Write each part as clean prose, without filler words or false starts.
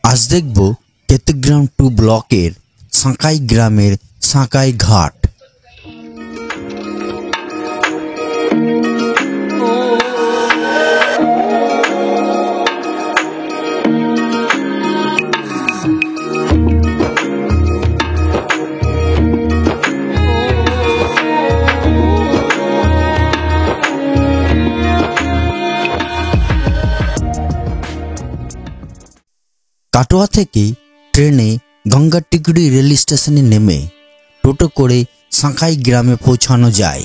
আজ দেখব কেতুগ্রাম 2 ব্লকের সাঁকাই গ্রামের সাঁকাই ঘাট। কাটোয়া থেকে ট্রেনে গঙ্গাটিকুড়ি রেল স্টেশনে নেমে টোটো করে সাঁকাই গ্রামে পৌঁছানো যায়।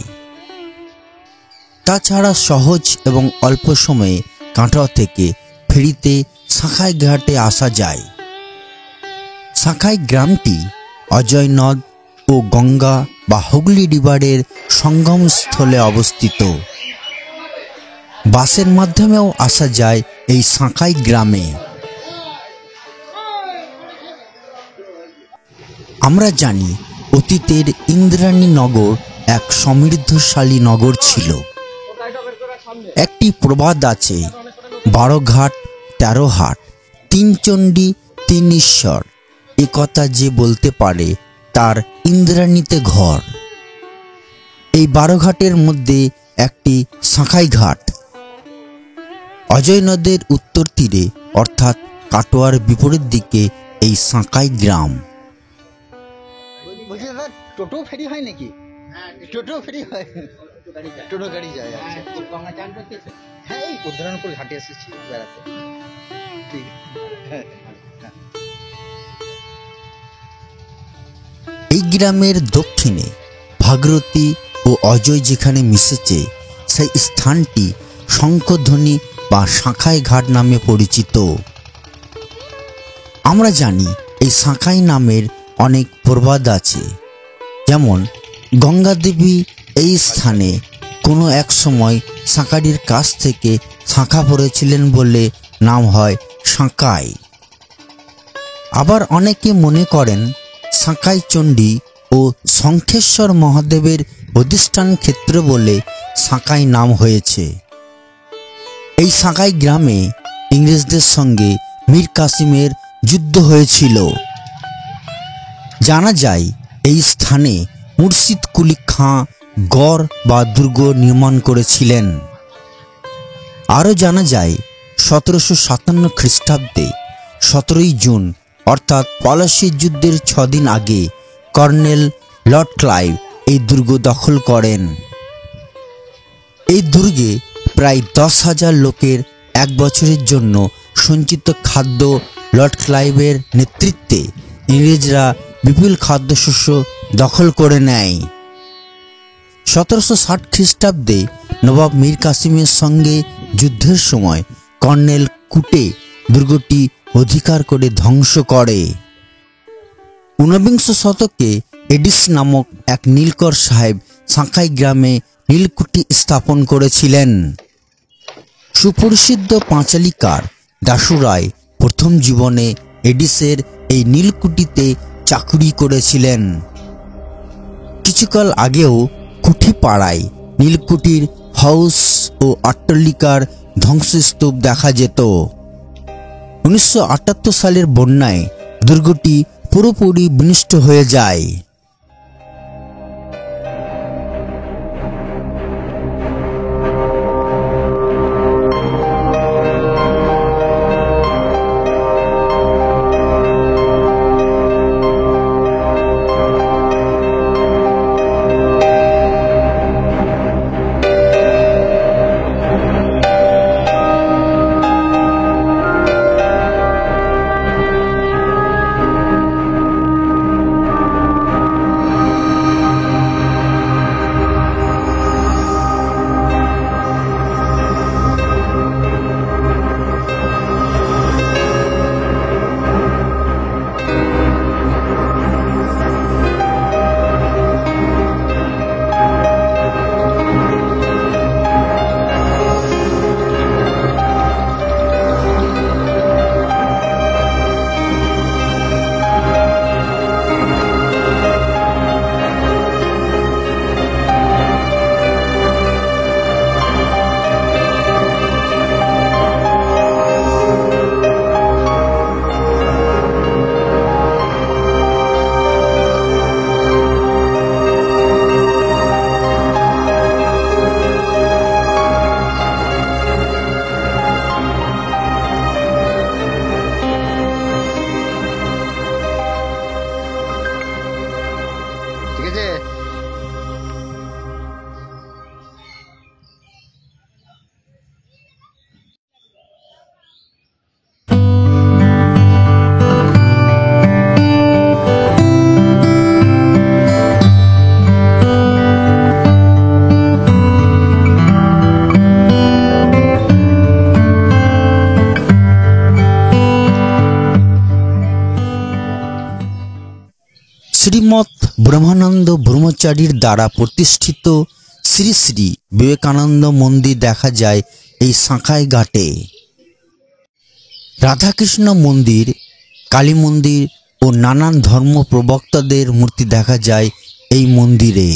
তাছাড়া সহজ এবং অল্প সময়ে কাটোয়া থেকে ফেরিতে সাঁকাই ঘাটে আসা যায়। সাঁকাই গ্রামটি অজয় নদ ও গঙ্গা বা হুগলি রিভারের সঙ্গমস্থলে অবস্থিত। বাসের মাধ্যমেও আসা যায় এই সাঁকাই গ্রামে। আমরা জানি অতীতের ইন্দ্রাণী নগর এক সমৃদ্ধশালী নগর ছিল। একটি প্রবাদ আছে, 12 ঘাট 13 হাট, 3 চণ্ডী 3 ঈশ্বর। একথা যে বলতে পারে তার ইন্দ্রাণীতে ঘর। এই 12 ঘাটের মধ্যে একটি সাঁকাই ঘাট। অজয় নদের উত্তর তীরে অর্থাৎ কাটোয়ার বিপরীত দিকে এই সাঁকাই গ্রাম। বলছি দাদা, টোটো ফেরি হয় নাকি? টোটো ফেরি হয়, টোটো গাড়ি যায়। হ্যাঁ, এই উদ্ধারণপুর ঘাটে এসেছি বেড়াতে। ঠিক, হ্যাঁ। এই গ্রামের দক্ষিণে ভাগীরথী ও অজয় যেখানে মিশেছে সেই স্থানটি শঙ্খধ্বনি বা সাঁকাই ঘাট নামে পরিচিত। আমরা জানি এই সাঁকাই নামের অনেক প্রবাদ আছে, যেমন গঙ্গা দেবী এই স্থানে কোনো এক সময় সাঁকারির কাছ থেকে শাঁখা পড়েছিলেন বলে নাম হয় সাঁকাই। আবার অনেকে মনে করেন সাঁকাই চণ্ডী ও শঙ্খেশ্বর মহাদেবের অধিষ্ঠান ক্ষেত্র বলে সাঁকাই নাম হয়েছে। এই সাঁকাই গ্রামে ইংরেজদের সঙ্গে মীর কাসিমের যুদ্ধ হয়েছিল। জানা যায় এই স্থানে মুর্শিদ কুলি খাঁ গড় বা দুর্গ নির্মাণ করেছিলেন। আরও জানা যায় 1757 খ্রিস্টাব্দে 17ই জুন অর্থাৎ পলাশীর যুদ্ধের 6 দিন আগে কর্নেল লর্ড ক্লাইভ এই দুর্গ দখল করেন। এই দুর্গে প্রায় 10,000 লোকের 1 বছরের জন্য সঞ্চিত খাদ্য লর্ড ক্লাইভের নেতৃত্বে ইংরেজরা বিপুল খাদ্যশস্য দখল করে নেয়। 1760 খ্রিস্টাব্দে নবাব মীর কাসিমের সঙ্গে যুদ্ধের সময় কর্নেল কুটে দুর্গটি অধিকার করে ধ্বংস করে। 19বিংশ শতকে এডিস নামক এক নীলকর সাহেব সাঁকাই গ্রামে নীলকুঠি স্থাপন করেছিলেন। সুপ্রসিদ্ধ পাঁচালীকার দাশু রায় প্রথম জীবনে এডিসের এই নীলকুঠিতে চাকুরি করেছিলেন। কিছুকাল আগেও কুঠিপাড়ায় নীলকুঠির হাউস ও অট্টালিকার ধ্বংসস্তূপ দেখা যেত। 1978 সালের বন্যায় দুর্গটি পুরোপুরি বিনষ্ট হয়ে যায়। ব্রহ্মানন্দ ব্রহ্মচারীর দ্বারা প্রতিষ্ঠিত শ্রী শ্রী বিবেকানন্দ মন্দির দেখা যায় এই সাঁকাই ঘাটে। রাধাকৃষ্ণ মন্দির, কালী মন্দির ও নানান ধর্ম প্রবক্তাদের মূর্তি দেখা যায় এই মন্দিরে।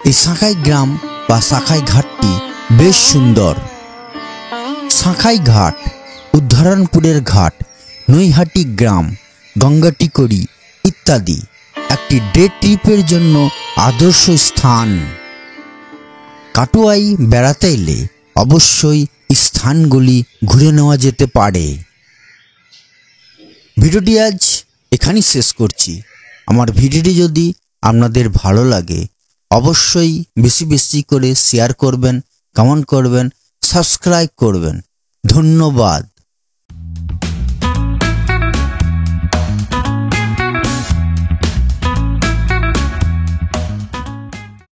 এই সাঁকাই গ্রাম বা সাঁকাই ঘাটটি বেশ সুন্দর। সাঁকাই ঘাট, উদ্ধরণপুরের ঘাট, নৈহাটি গ্রাম, গঙ্গাটিকড়ি ইত্যাদি একটি ডে ট্রিপের জন্য আদর্শ স্থান। কাটোয়ায় বেড়াতে এলে অবশ্যই স্থানগুলি ঘুরে নেওয়া যেতে পারে। ভিডিওটি আজ এখানেই শেষ করছি। আমার ভিডিওটি যদি আপনাদের ভালো লাগে অবশ্যই বেশি বেশি করে শেয়ার করবেন, কমেন্ট করবেন, সাবস্ক্রাইব করবেন। ধন্যবাদ।